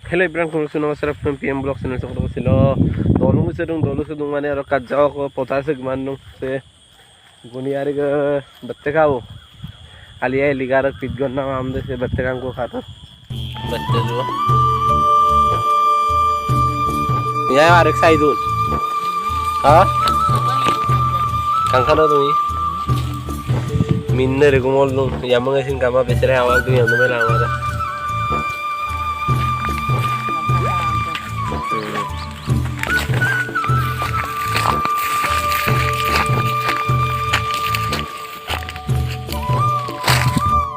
Hello everyone, kung gusto naman sarap ng PM Vlog, sinusok ko sila. Dolo sa dung mane aro kadjaw ko potas gman nung se गुनियारे का बच्चे का वो आलिया लिगार पिजगन ना आमदे से बच्चे का को खाता बच्चे जो या आरेक साइदून हाँ कंकना तुम्ही मिन्ने रे गुमोल नु यामंगे सिंह कामा बेचरे आवाज तुम्ही अंदर में लावारा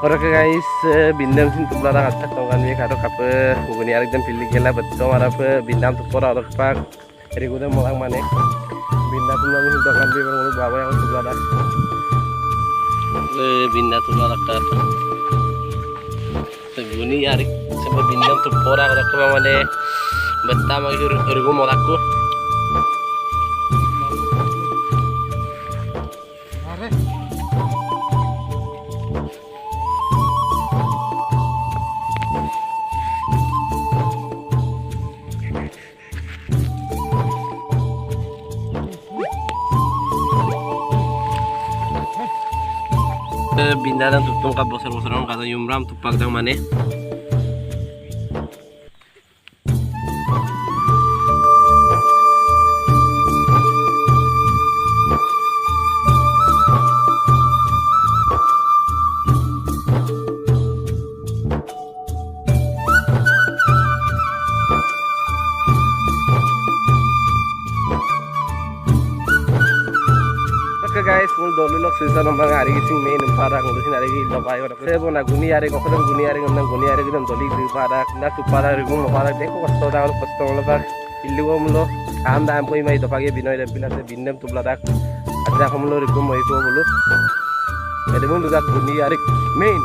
और ओके गाइस बिंदम सिंह तुपला रहा था तो गान में खातो कप गुनी यार एकदम पिल्ली केला बच्चों हमारा पे बिंदम तुपला और पाक रिगुदे मोलांग माने बिंदा तुम नाम सिंह तो गान भी बरोबर बाबा यार तुपला रहा बिंदा तुपला रखता तो गुनी यार सब बिंदम तुपला और पाक माने बच्चा मगे रिगु मोलांग को bindaran tutong ka bosor-bosor ang kata yumram tupak dang mane guys, mul dolu lok sisa nomang hari kising main parang ngurusin hari ini lokai orang. Saya pun nak guni hari kau kadang guni hari kita doli di parang, nak tu parang ribu parang deko kosto orang pak. Ilu kau mulo, anda ampoi mai dopage binoy dan bilas binem tu beladak. Ada kau mulo ribu mai kau mulo. Jadi mul dak guni hari main.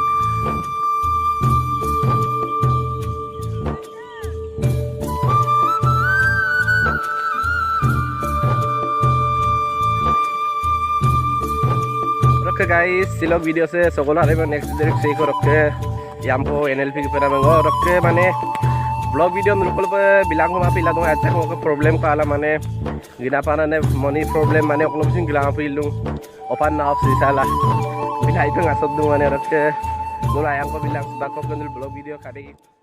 Okay guys सिलो video से सगोल हारे में next direct से को रखे यामको NLP के पेरा मंगो रखे माने ब्लॉग वीडियो नरुपल पे बिलांग मा पिला दो अच्छा को प्रॉब्लम काला माने गिना पाना ने मनी प्रॉब्लम माने ओकलो सिन गिला पिलु ओपन ना ऑफ सिसाला बिलाई तो असद दो माने रखे नो आयांको बिलांग बाको ब्लॉग वीडियो काटे